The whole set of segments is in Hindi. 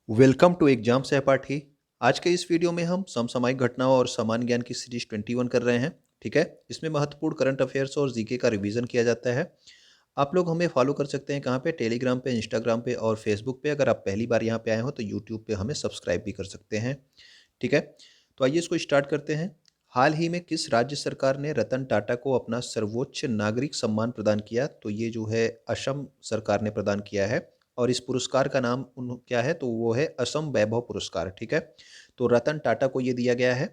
वेलकम टू एग्जाम सहपाठी। आज के इस वीडियो में हम समसामयिक घटनाओं और सामान्य ज्ञान की सीरीज 21 कर रहे हैं। ठीक है, इसमें महत्वपूर्ण करंट अफेयर्स और जीके का रिवीजन किया जाता है। आप लोग हमें फॉलो कर सकते हैं कहाँ पे, टेलीग्राम पे, इंस्टाग्राम पे और फेसबुक पे। अगर आप पहली बार यहाँ पे आए हो तो यूट्यूब पे हमें सब्सक्राइब भी कर सकते हैं। ठीक है, तो आइए इसको स्टार्ट करते हैं। हाल ही में किस राज्य सरकार ने रतन टाटा को अपना सर्वोच्च नागरिक सम्मान प्रदान किया? तो ये जो है असम सरकार ने प्रदान किया है और इस पुरस्कार का नाम क्या है? तो वो है असम वैभव पुरस्कार। ठीक है, तो रतन टाटा को ये दिया गया है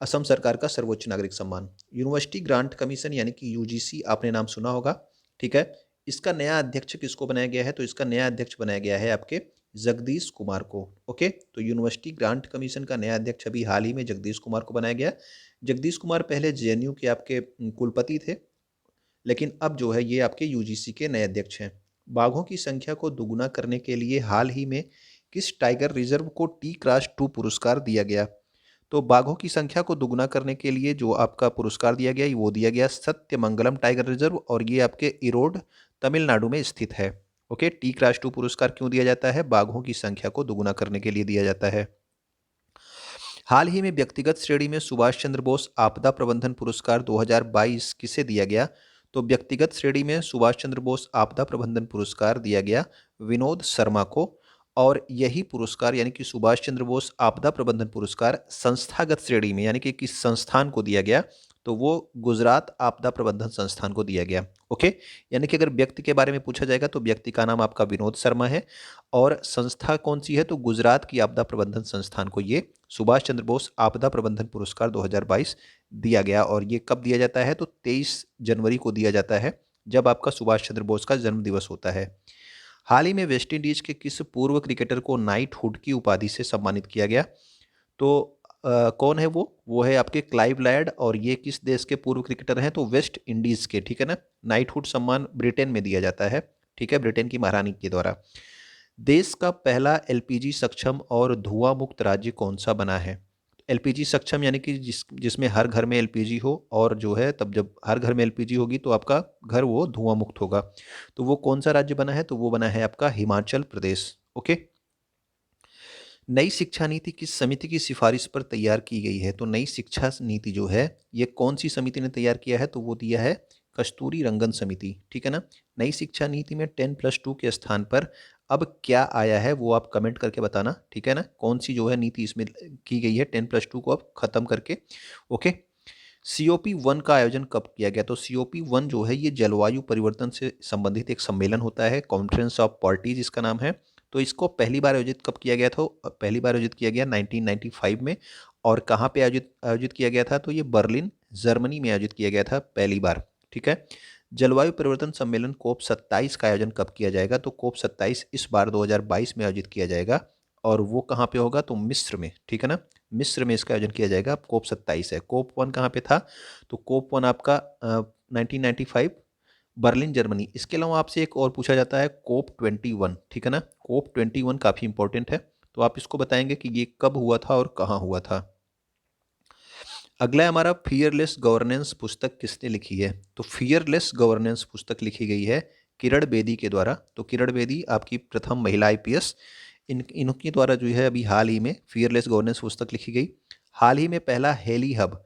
असम सरकार का सर्वोच्च नागरिक सम्मान। यूनिवर्सिटी ग्रांट कमीशन यानी कि यूजीसी आपने नाम सुना होगा। ठीक है, इसका नया अध्यक्ष किसको बनाया गया है? तो इसका नया अध्यक्ष बनाया गया है आपके जगदीश कुमार को। ओके, तो यूनिवर्सिटी ग्रांट कमीशन का नया अध्यक्ष अभी हाल ही में जगदीश कुमार को बनाया गया। जगदीश कुमार पहले जेएनयू के आपके कुलपति थे, लेकिन अब जो है ये आपके यूजीसी के नए अध्यक्ष हैं। बाघों की संख्या को दुगुना करने के लिए हाल ही में किस टाइगर रिजर्व को T+2 पुरस्कार दिया गया? तो बाघों की संख्या को दुगुना करने के लिए जो आपका पुरस्कार दिया गया वो दिया गया सत्यमंगलम टाइगर रिजर्व, और ये आपके इरोड तमिलनाडु में स्थित है। ओके, T+2 पुरस्कार क्यों दिया जाता है? बाघों की संख्या को दुगुना करने के लिए दिया जाता है। हाल ही में व्यक्तिगत श्रेणी में सुभाष चंद्र बोस आपदा प्रबंधन पुरस्कार 2022 किसे दिया गया? तो व्यक्तिगत श्रेणी में सुभाष चंद्र बोस आपदा प्रबंधन पुरस्कार दिया गया विनोद शर्मा को। और यही पुरस्कार यानी कि सुभाष चंद्र बोस आपदा प्रबंधन पुरस्कार संस्थागत श्रेणी में यानी कि किस संस्थान को दिया गया? तो वो गुजरात आपदा प्रबंधन संस्थान को दिया गया। ओके, यानी कि अगर व्यक्ति के बारे में पूछा जाएगा तो व्यक्ति का नाम आपका विनोद शर्मा है और संस्था कौन सी है? तो गुजरात की आपदा प्रबंधन संस्थान को ये सुभाष चंद्र बोस आपदा प्रबंधन पुरस्कार 2022 दिया गया। और ये कब दिया जाता है? तो 23 जनवरी को दिया जाता है, जब आपका सुभाष चंद्र बोस का जन्म दिवस होता है। हाल ही में वेस्टइंडीज के किस पूर्व क्रिकेटर को नाइटहुड की उपाधि से सम्मानित किया गया? तो कौन है वो है आपके क्लाइव लैयड, और ये किस देश के पूर्व क्रिकेटर हैं? तो वेस्ट इंडीज के। ठीक है ना, नाइटहुड सम्मान ब्रिटेन में दिया जाता है। ठीक है, ब्रिटेन की महारानी के द्वारा। देश का पहला एलपीजी सक्षम और धुआं मुक्त राज्य कौन सा बना है? एलपीजी सक्षम यानी कि जिसमें हर घर में एलपीजी हो, और जो है तब जब हर घर में एलपीजी होगी तो आपका घर वो धुआं मुक्त होगा। तो वो कौन सा राज्य बना है? तो वो बना है आपका हिमाचल प्रदेश। ओके, नई शिक्षा नीति किस समिति की सिफारिश पर तैयार की गई है? तो नई शिक्षा नीति जो है ये कौन सी समिति ने तैयार किया है? तो वो दिया है कस्तूरी रंगन समिति। ठीक है ना, नई शिक्षा नीति में 10+2 के स्थान पर अब क्या आया है वो आप कमेंट करके बताना। ठीक है ना, कौन सी जो है नीति इसमें की गई है 10+2 को अब खत्म करके। ओके, COP1 का आयोजन कब किया गया? तो COP1 जो है ये जलवायु परिवर्तन से संबंधित एक सम्मेलन होता है, कॉन्फ्रेंस ऑफ पार्टीज इसका नाम है। तो इसको पहली बार आयोजित कब किया गया था? पहली बार आयोजित किया गया 1995 में। और कहाँ पे आयोजित आयोजित किया गया था? तो ये बर्लिन जर्मनी में आयोजित किया गया था पहली बार। ठीक है, जलवायु परिवर्तन सम्मेलन COP27 का आयोजन कब किया जाएगा? तो COP27 इस बार 2022 में आयोजित किया जाएगा, और वो कहाँ पे होगा? तो मिस्र में। ठीक है ना, मिस्र में इसका आयोजन किया जाएगा। COP27 है। COP1 कहाँ पे था? तो COP1 आपका 1995 बर्लिन जर्मनी। इसके अलावा आपसे एक और पूछा जाता है COP21। ठीक है ना, COP21 काफ़ी इंपॉर्टेंट है, तो आप इसको बताएंगे कि ये कब हुआ था और कहाँ हुआ था। अगला है हमारा फियरलेस गवर्नेंस पुस्तक किसने लिखी है? तो फियरलेस गवर्नेंस पुस्तक लिखी गई है किरण बेदी के द्वारा। तो किरण बेदी आपकी प्रथम महिला आईपीएस, इनके द्वारा जो है अभी हाल ही में फियरलेस गवर्नेंस पुस्तक लिखी गई। हाल ही में पहला हेली हब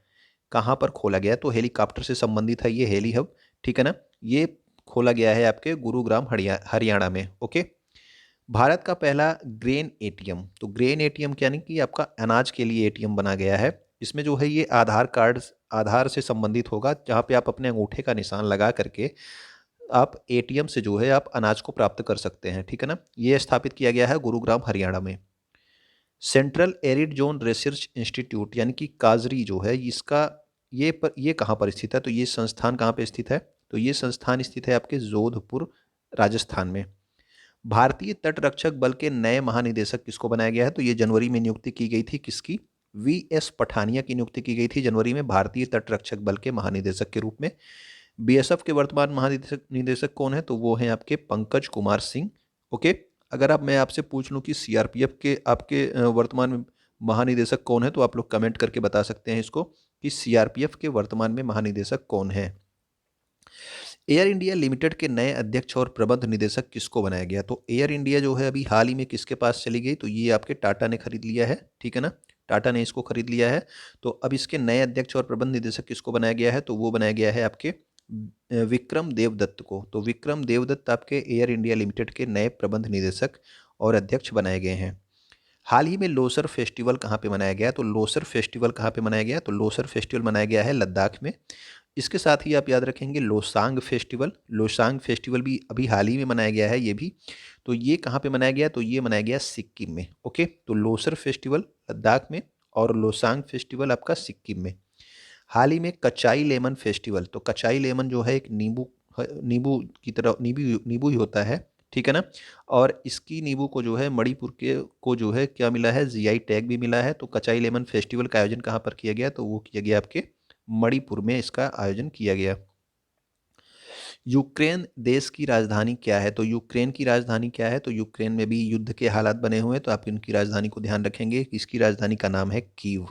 कहाँ पर खोला गया? तो हेलीकॉप्टर से संबंधित है ये हेली हब। ठीक है ना, ये खोला गया है आपके गुरुग्राम हरियाणा में। ओके, भारत का पहला ग्रेन एटीएम। तो ग्रेन एटीएम यानी कि आपका अनाज के लिए एटीएम बना गया है। इसमें जो है ये आधार कार्ड, आधार से संबंधित होगा, जहाँ पे आप अपने अंगूठे का निशान लगा करके आप एटीएम से जो है आप अनाज को प्राप्त कर सकते हैं। ठीक है ना, ये स्थापित किया गया है गुरुग्राम हरियाणा में। Central arid zone research institute यानी कि काजरी जो है इसका ये कहाँ पर स्थित है? तो ये संस्थान कहाँ पे स्थित है? तो ये संस्थान स्थित है आपके जोधपुर राजस्थान में। भारतीय तट रक्षक बल के नए महानिदेशक किसको बनाया गया है? तो ये जनवरी में नियुक्ति की गई थी। किसकी? VS पठानिया की नियुक्ति की गई थी जनवरी में भारतीय तट रक्षक बल के महानिदेशक के रूप में। बीएसएफ के वर्तमान महानिदेशक निदेशक कौन है? तो वो हैं आपके पंकज कुमार सिंह। ओके, अगर मैं आपसे पूछ लूँ कि सीआरपीएफ के आपके वर्तमान में महानिदेशक कौन है, तो आप लोग कमेंट करके बता सकते हैं इसको कि सीआरपीएफ के वर्तमान में महानिदेशक कौन है। एयर इंडिया लिमिटेड के नए अध्यक्ष और प्रबंध निदेशक किसको बनाया गया? तो एयर इंडिया जो है अभी हाल ही में किसके पास चली गई? तो ये आपके टाटा ने खरीद लिया है, ठीक है ना। टाटा ने इसको खरीद लिया है। तो अब इसके नए अध्यक्ष और प्रबंध निदेशक किसको बनाया गया है? तो वो बनाया गया है आपके विक्रम देवदत्त को। तो विक्रम देवदत्त आपके एयर इंडिया लिमिटेड के नए प्रबंध निदेशक और अध्यक्ष बनाए गए हैं। हाल ही में लोसर फेस्टिवल कहाँ पे मनाया गया? तो लोसर फेस्टिवल कहाँ पे मनाया गया? तो लोसर फेस्टिवल मनाया गया है लद्दाख में। इसके साथ ही आप याद रखेंगे लोसांग फेस्टिवल। लोसांग फेस्टिवल भी अभी हाल ही में मनाया गया है ये भी। तो ये कहाँ पे मनाया गया? तो ये मनाया गया सिक्किम में। ओके, तो लोसर फेस्टिवल लद्दाख में और लोसांग फेस्टिवल आपका सिक्किम में। हाल ही में कचाई लेमन फेस्टिवल। तो कचाई लेमन जो है एक नींबू नींबू की तरह नींबू नींबू ही होता है, ठीक है ना। और इसकी नींबू को जो है मणिपुर के को जो है क्या मिला है? जीआई टैग भी मिला है। तो कचाई लेमन फेस्टिवल का आयोजन कहाँ पर किया गया? तो वो किया गया आपके मणिपुर में इसका आयोजन किया गया। यूक्रेन देश की राजधानी क्या है? तो यूक्रेन की राजधानी क्या है? तो यूक्रेन में भी युद्ध के हालात बने हुए हैं, तो आप इनकी राजधानी को ध्यान रखेंगे। इसकी राजधानी का नाम है कीव।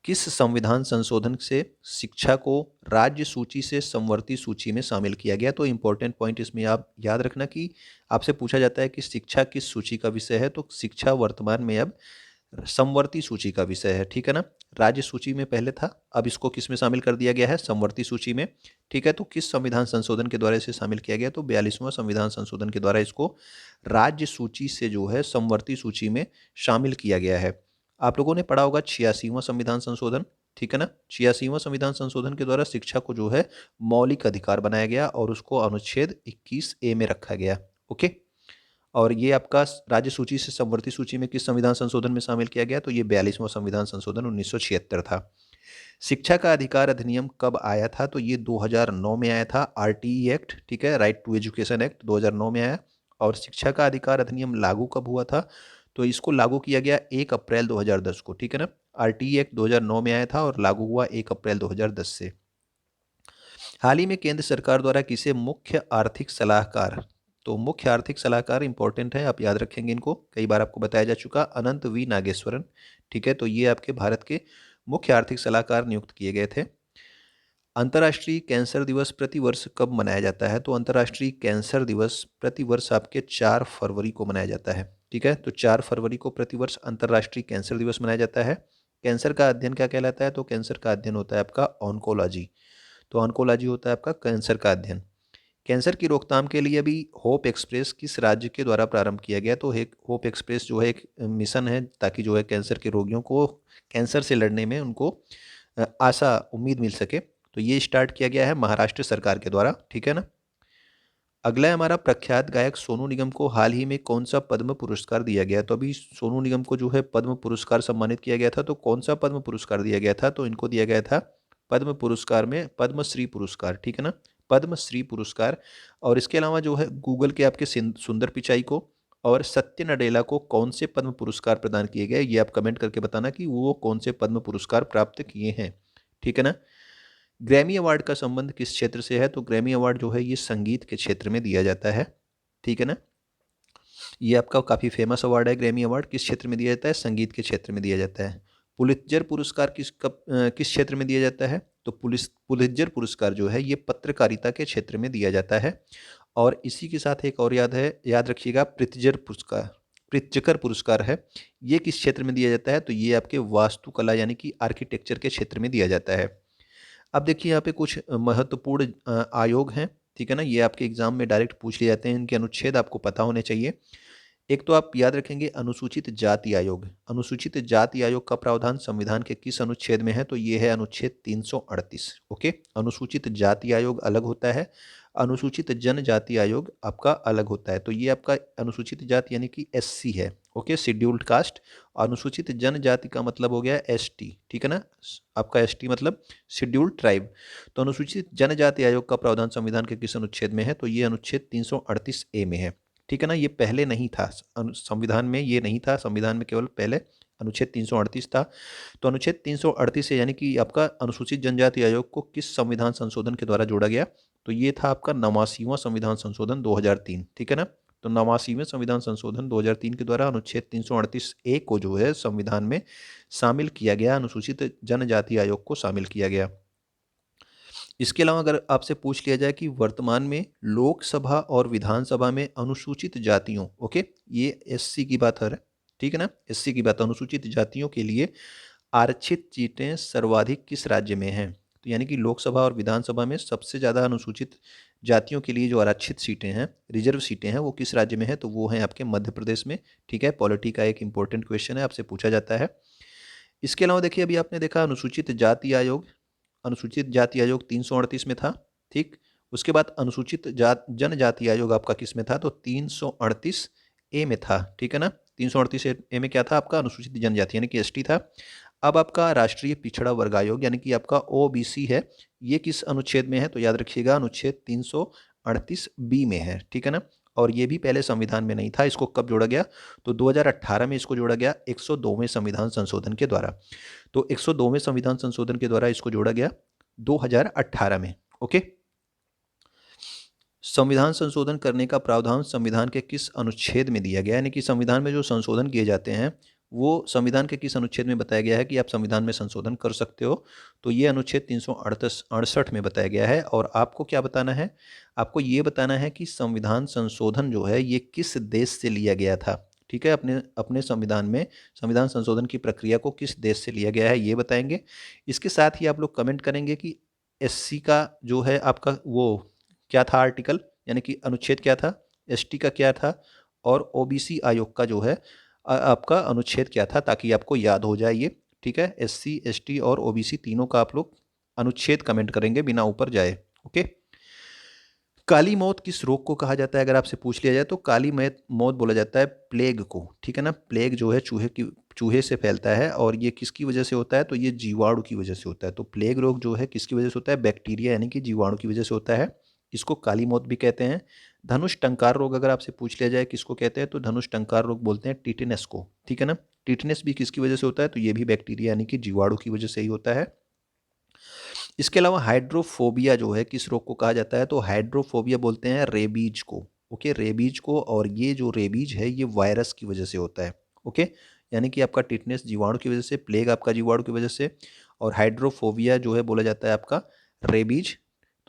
किस संविधान संशोधन से शिक्षा को राज्य सूची से समवर्ती सूची में शामिल किया गया? तो इंपॉर्टेंट पॉइंट इसमें आप याद रखना कि आपसे पूछा जाता है कि शिक्षा किस सूची का विषय है। तो शिक्षा वर्तमान में अब समवर्ती सूची का विषय है, ठीक है ना। राज्य सूची में पहले था, अब इसको किस में शामिल कर दिया गया है? समवर्ती सूची में, ठीक है। तो किस संविधान संशोधन के द्वारा इसे शामिल किया गया? तो 42वां संविधान संशोधन के द्वारा इसको राज्य सूची से जो है समवर्ती सूची में शामिल किया गया है। आप लोगों ने पढ़ा होगा 86वां संविधान संशोधन, ठीक है ना। 86वां संविधान संशोधन के द्वारा शिक्षा को जो है मौलिक अधिकार बनाया गया और उसको अनुच्छेद 21A में रखा गया। ओके, और ये आपका राज्य सूची से समवर्ती सूची में किस संविधान संशोधन में शामिल किया गया? तो ये 42वां संविधान संशोधन 1976 था। शिक्षा का अधिकार अधिनियम कब आया था? तो ये 2009 में आया था। आरटीई एक्ट, ठीक है, राइट टू एजुकेशन एक्ट 2009 में आया। और शिक्षा का अधिकार अधिनियम लागू कब हुआ था? तो इसको लागू किया गया 1 अप्रैल 2010 को, ठीक है ना। आरटीई एक्ट 2009 में आया था और लागू हुआ 1 अप्रैल 2010 से। हाल ही में केंद्र सरकार द्वारा किसे मुख्य आर्थिक सलाहकार, तो मुख्य आर्थिक सलाहकार इंपॉर्टेंट है, आप याद रखेंगे इनको, कई बार आपको बताया जा चुका, अनंत वी नागेश्वरन, ठीक है। तो ये आपके भारत के मुख्य आर्थिक सलाहकार नियुक्त किए गए थे। अंतर्राष्ट्रीय कैंसर दिवस प्रतिवर्ष कब मनाया जाता है? तो अंतर्राष्ट्रीय कैंसर दिवस प्रतिवर्ष आपके 4 फरवरी को मनाया जाता है, ठीक है। तो 4 फरवरी को प्रतिवर्ष अंतर्राष्ट्रीय कैंसर दिवस मनाया जाता है। कैंसर का अध्ययन क्या कहलाता है? तो कैंसर का अध्ययन होता है आपका ऑन्कोलॉजी। तो ऑन्कोलॉजी होता है आपका कैंसर का अध्ययन। कैंसर की रोकथाम के लिए अभी होप एक्सप्रेस किस राज्य के द्वारा प्रारंभ किया गया? तो एक होप एक्सप्रेस जो है एक मिशन है, ताकि जो है कैंसर के रोगियों को कैंसर से लड़ने में उनको आशा उम्मीद मिल सके। तो ये स्टार्ट किया गया है महाराष्ट्र सरकार के द्वारा, ठीक है ना। अगला है हमारा, प्रख्यात गायक सोनू निगम को हाल ही में कौन सा पद्म पुरस्कार दिया गया? तो अभी सोनू निगम को जो है पद्म पुरस्कार सम्मानित किया गया था। तो कौन सा पद्म पुरस्कार दिया गया था? तो इनको दिया गया था पद्म पुरस्कार में पद्मश्री पुरस्कार, ठीक है ना, पद्मश्री पुरस्कार। और इसके अलावा जो है गूगल के आपके सुंदर पिचाई को और सत्य नडेला को कौन से पद्म पुरस्कार प्रदान किए गए? ये आप कमेंट करके बताना कि वो कौन से पद्म पुरस्कार प्राप्त किए हैं, ठीक है ना। ग्रैमी अवार्ड का संबंध किस क्षेत्र से है? तो ग्रैमी अवार्ड जो है ये संगीत के क्षेत्र में दिया जाता है, ठीक है ना। ये आपका काफ़ी फेमस अवार्ड है। ग्रैमी अवार्ड किस क्षेत्र में दिया जाता है? संगीत के क्षेत्र में दिया जाता है। पुलित्जर पुरस्कार किस क्षेत्र में दिया जाता है? तो पुलित्जर पुरस्कार जो है ये पत्रकारिता के क्षेत्र में दिया जाता है। और इसी के साथ एक और याद रखिएगा, प्रित्जकर पुरस्कार है, ये किस क्षेत्र में दिया जाता है? तो ये आपके वास्तुकला यानी कि आर्किटेक्चर के क्षेत्र में दिया जाता है। अब देखिए यहाँ पे कुछ महत्वपूर्ण आयोग हैं, ठीक है ना, ये आपके एग्जाम में डायरेक्ट पूछ लिए जाते हैं, इनके अनुच्छेद आपको पता होने चाहिए। एक तो आप याद रखेंगे अनुसूचित जाति आयोग। अनुसूचित जाति आयोग का प्रावधान संविधान के किस अनुच्छेद में है? तो ये है अनुच्छेद 338। ओके, अनुसूचित जाति आयोग अलग होता है, अनुसूचित जनजाति आयोग आपका अलग होता है। तो ये आपका अनुसूचित जाति यानी कि एससी है, ओके, शेड्यूल्ड कास्ट। अनुसूचित जनजाति का मतलब हो गया एसटी, ठीक है ना, आपका एसटी मतलब शेड्यूल्ड ट्राइब। तो अनुसूचित जनजाति आयोग का प्रावधान संविधान के किस अनुच्छेद में है? तो ये अनुच्छेद 338A में है, ठीक है ना। ये पहले नहीं था संविधान में, ये नहीं था संविधान में, केवल पहले अनुच्छेद 338 था। तो अनुच्छेद 338 से यानी कि आपका अनुसूचित जनजाति आयोग को किस संविधान संशोधन के द्वारा जोड़ा गया? तो ये था आपका 89वां संविधान संशोधन 2003, ठीक है ना। तो 89वें संविधान संशोधन 2003 के द्वारा अनुच्छेद 338A को जो है संविधान में शामिल किया गया, अनुसूचित जनजाति आयोग को शामिल किया गया। इसके अलावा अगर आपसे पूछ लिया जाए कि वर्तमान में लोकसभा और विधानसभा में अनुसूचित जातियों, ओके, ये एससी की बात है, ठीक है ना, एससी की बात, अनुसूचित जातियों के लिए आरक्षित सीटें सर्वाधिक किस राज्य में हैं? तो यानी कि लोकसभा और विधानसभा में सबसे ज़्यादा अनुसूचित जातियों के लिए जो आरक्षित सीटें हैं, रिजर्व सीटें हैं, वो किस राज्य में है? तो वो हैं आपके मध्य प्रदेश में, ठीक है। पॉलिटी का एक इंपॉर्टेंट क्वेश्चन है, आपसे पूछा जाता है। इसके अलावा देखिए, अभी आपने देखा अनुसूचित जाति आयोग, अनुसूचित जाति आयोग 338 में था, ठीक। उसके बाद अनुसूचित जनजाति आयोग आपका किस में था? तो 338 ए में था, ठीक है ना। 338 ए में क्या था आपका? अनुसूचित जनजाति यानी कि एसटी था। अब आपका राष्ट्रीय पिछड़ा वर्ग आयोग यानी कि आपका ओबीसी है, ये किस अनुच्छेद में है? तो याद रखिएगा अनुच्छेद 338 बी में है, ठीक है ना। और ये भी पहले संविधान में नहीं था, इसको कब जोड़ा गया? तो 2018 में इसको जोड़ा गया 102वें संविधान संशोधन के द्वारा। तो 102वें संविधान संशोधन के द्वारा इसको जोड़ा गया 2018 में, ओके। संविधान संशोधन करने का प्रावधान संविधान के किस अनुच्छेद में दिया गया है? यानी कि संविधान में जो संशोधन किए जाते हैं वो संविधान के किस अनुच्छेद में बताया गया है कि आप संविधान में संशोधन कर सकते हो? तो ये अनुच्छेद 368 में बताया गया है। और आपको क्या बताना है? आपको ये बताना है कि संविधान संशोधन जो है ये किस देश से लिया गया था, ठीक है। अपने अपने संविधान में संविधान संशोधन की प्रक्रिया को किस देश से लिया गया है ये बताएंगे। इसके साथ ही आप लोग कमेंट करेंगे कि एससी का जो है आपका वो क्या था आर्टिकल, यानी कि अनुच्छेद क्या था, एसटी का क्या था, और ओबीसी आयोग का जो है आपका अनुच्छेद क्या था, ताकि आपको याद हो जाए ये, ठीक है। एससी, एसटी और ओबीसी तीनों का आप लोग अनुच्छेद कमेंट करेंगे बिना ऊपर जाए, ओके। काली मौत किस रोग को कहा जाता है? अगर आपसे पूछ लिया जाए तो काली मौत बोला जाता है प्लेग को, ठीक है ना। प्लेग जो है चूहे से फैलता है, और ये किसकी वजह से होता है? तो ये जीवाणु की वजह से होता है। तो प्लेग रोग जो है किसकी वजह से होता है? बैक्टीरिया यानी कि जीवाणु की वजह से होता है। इसको काली मौत भी कहते हैं। धनुष टंकार रोग अगर आपसे पूछ लिया जाए किसको कहते हैं, तो धनुष टंकार रोग बोलते हैं टिटेनस को, ठीक है ना। टिटेनस भी किसकी वजह से होता है? तो ये भी बैक्टीरिया यानी कि जीवाणु की वजह से ही होता है। इसके अलावा हाइड्रोफोबिया जो है किस रोग को कहा जाता है? तो हाइड्रोफोबिया बोलते हैं रेबीज को, ओके, रेबीज को। और ये जो रेबीज है ये वायरस की वजह से होता है, ओके। यानी कि आपका टिटनेस जीवाणु की वजह से, प्लेग आपका जीवाणु की वजह से, और हाइड्रोफोबिया जो है बोला जाता है आपका रेबीज,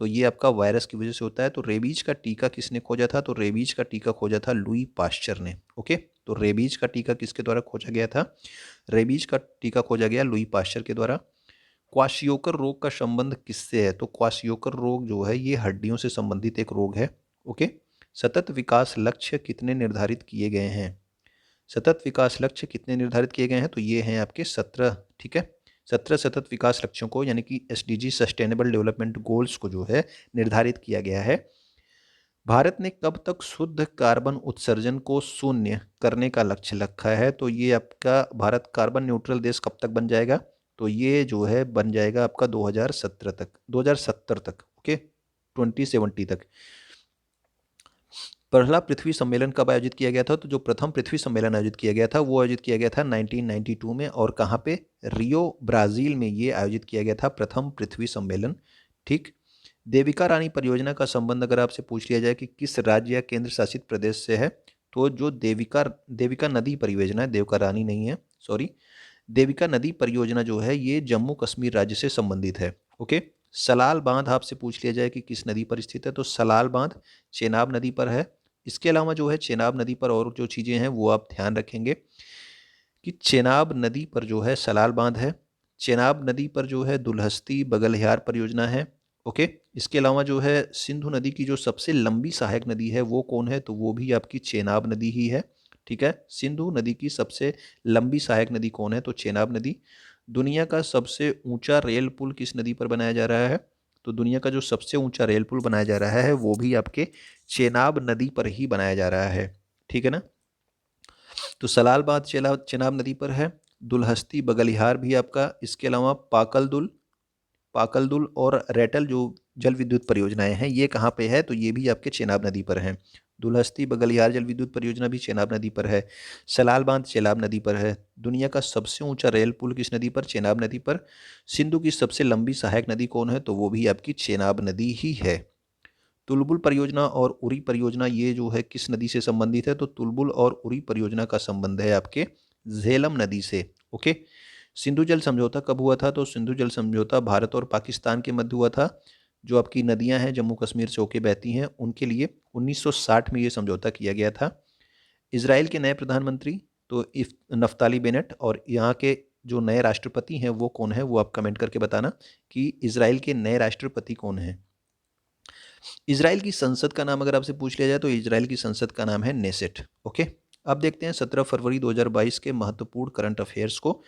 तो ये आपका वायरस की वजह से होता है। तो रेबीज का टीका किसने खोजा था? तो रेबीज का टीका खोजा था लुई पाश्चर ने, ओके। तो रेबीज का टीका किसके द्वारा खोजा गया था? रेबीज का टीका खोजा गया लुई पाश्चर के द्वारा। क्वाशियोकर रोग का संबंध किससे है? तो क्वाशियोकर रोग जो है ये हड्डियों से संबंधित एक रोग है, ओके। सतत विकास लक्ष्य कितने निर्धारित किए गए हैं? सतत विकास लक्ष्य कितने निर्धारित किए गए हैं? तो ये हैं आपके 17, ठीक है। 17 सतत विकास लक्ष्यों को यानी कि एसडीजी, सस्टेनेबल डेवलपमेंट गोल्स को जो है निर्धारित किया गया है। भारत ने कब तक शुद्ध कार्बन उत्सर्जन को शून्य करने का लक्ष्य रखा है? तो ये आपका भारत कार्बन न्यूट्रल देश कब तक बन जाएगा? तो ये जो है बन जाएगा आपका 2017 तक, 2070 तक, ओके, 2070 तक। पहला पृथ्वी सम्मेलन कब आयोजित किया गया था? तो जो प्रथम पृथ्वी सम्मेलन आयोजित किया गया था वो आयोजित किया गया था 1992 में। और कहाँ पे? रियो, ब्राज़ील में ये आयोजित किया गया था प्रथम पृथ्वी सम्मेलन, ठीक। देविका रानी परियोजना का संबंध अगर आपसे पूछ लिया जाए कि किस राज्य या केंद्र शासित प्रदेश से है, तो जो देविका देविका नदी परियोजना है, देविका रानी नहीं है, सॉरी, देविका नदी परियोजना जो है ये जम्मू कश्मीर राज्य से संबंधित है, ओके। सलाल बांध आपसे पूछ लिया जाए कि किस नदी पर स्थित है, तो सलाल बांध चेनाब नदी पर है। इसके अलावा जो है चेनाब नदी पर और जो चीज़ें हैं वो आप ध्यान रखेंगे कि चेनाब नदी पर जो है सलाल बांध है, चेनाब नदी पर जो है दुल्हस्ती बगलह्यार परियोजना है, ओके। इसके अलावा जो है सिंधु नदी की जो सबसे लंबी सहायक नदी है वो कौन है? तो वो भी आपकी चेनाब नदी ही है, ठीक है। सिंधु नदी की सबसे लंबी सहायक नदी कौन है? तो चेनाब नदी। दुनिया का सबसे ऊंचा रेल पुल किस नदी पर बनाया जा रहा है? तो दुनिया का जो सबसे ऊंचा रेल पुल बनाया जा रहा है वो भी आपके चेनाब नदी पर ही बनाया जा रहा है, ठीक है ना। तो सलाल बांध चेनाब नदी पर है, दुल्हस्ती बगलिहार भी आपका, इसके अलावा पाकलदुल और रेटल जो जल विद्युत परियोजनाएं हैं ये कहाँ पे है? तो ये भी आपके चेनाब नदी पर हैं। दुल्हस्ती बगलियार जल विद्युत परियोजना भी चेनाब नदी पर है। सलाल बांध चेनाब नदी पर है। दुनिया का सबसे ऊंचा रेल पुल किस नदी पर? चेनाब नदी पर। सिंधु की सबसे लंबी सहायक नदी कौन है? तो वो भी आपकी चेनाब नदी ही है। तुलबुल परियोजना और उरी परियोजना ये जो है किस नदी से संबंधित है? तो तुलबुल और उरी परियोजना का संबंध है आपके झेलम नदी से, ओके। सिंधु जल समझौता कब हुआ था? तो सिंधु जल समझौता भारत और पाकिस्तान के मध्य हुआ था जो आपकी नदियां हैं जम्मू कश्मीर से होके बहती हैं, उनके लिए 1960 में ये समझौता किया गया था। इजराइल के नए प्रधानमंत्री तो इफ नफ्ताली बेनेट, और यहाँ के जो नए राष्ट्रपति हैं वो कौन है, वो आप कमेंट करके बताना कि इजराइल के नए राष्ट्रपति कौन हैं। इजराइल की संसद का नाम अगर आपसे पूछ लिया जाए तो इजराइल की संसद का नाम है नेसेट। ओके, अब देखते हैं 17 फरवरी 2022 के महत्वपूर्ण करंट अफेयर्स को।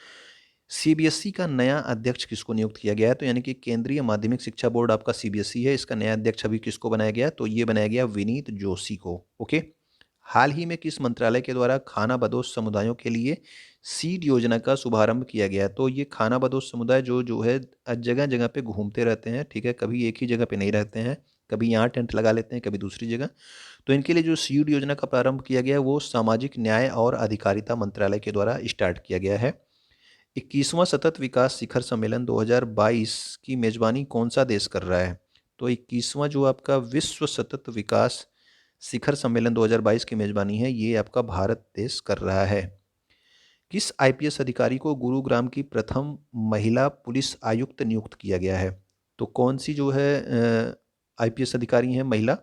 सीबीएसई का नया अध्यक्ष किसको नियुक्त किया गया है? तो यानी कि केंद्रीय माध्यमिक शिक्षा बोर्ड आपका सीबीएसई है, इसका नया अध्यक्ष अभी किसको बनाया गया? तो ये बनाया गया विनीत जोशी को। ओके, हाल ही में किस मंत्रालय के द्वारा खाना बदोश समुदायों के लिए सीड योजना का शुभारंभ किया गया? तो ये खाना बदोश समुदाय जो जो है जगह जगह पे घूमते रहते हैं, ठीक है, कभी एक ही जगह पे नहीं रहते हैं, कभी यहाँ टेंट लगा लेते हैं, कभी दूसरी जगह। तो इनके लिए जो सीड योजना का प्रारंभ किया गया है वो सामाजिक न्याय और अधिकारिता मंत्रालय के द्वारा स्टार्ट किया गया है। 21वां सतत विकास शिखर सम्मेलन 2022 की मेजबानी कौन सा देश कर रहा है? तो 21वां जो आपका विश्व सतत विकास शिखर सम्मेलन 2022 की मेजबानी है, ये आपका भारत देश कर रहा है। किस आईपीएस अधिकारी को गुरुग्राम की प्रथम महिला पुलिस आयुक्त नियुक्त किया गया है? तो कौन सी जो है आईपीएस अधिकारी हैं महिला,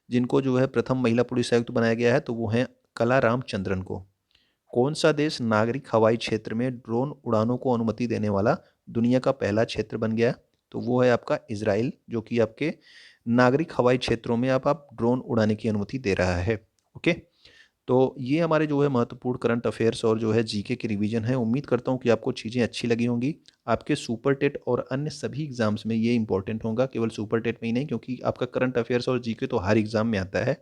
जिनको जो है प्रथम महिला पुलिस आयुक्त बनाया गया है? तो वो हैं कला रामचंद्रन को। कौन सा देश नागरिक हवाई क्षेत्र में ड्रोन उड़ानों को अनुमति देने वाला दुनिया का पहला क्षेत्र बन गया? तो वो है आपका इजराइल, जो कि आपके नागरिक हवाई क्षेत्रों में आप ड्रोन उड़ाने की अनुमति दे रहा है। ओके, तो ये हमारे जो है महत्वपूर्ण करंट अफेयर्स और जो है जीके की रिवीजन है। उम्मीद करता हूँ कि आपको चीज़ें अच्छी लगी होंगी। आपके सुपर टेट और अन्य सभी एग्जाम्स में ये इंपॉर्टेंट होगा, केवल सुपर टेट में ही नहीं, क्योंकि आपका करंट अफेयर्स और जीके तो हर एग्जाम में आता है।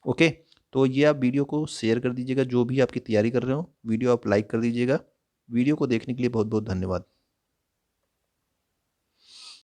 ओके, तो ये आप वीडियो को शेयर कर दीजिएगा, जो भी आपकी तैयारी कर रहे हो वीडियो आप लाइक कर दीजिएगा। वीडियो को देखने के लिए बहुत बहुत धन्यवाद।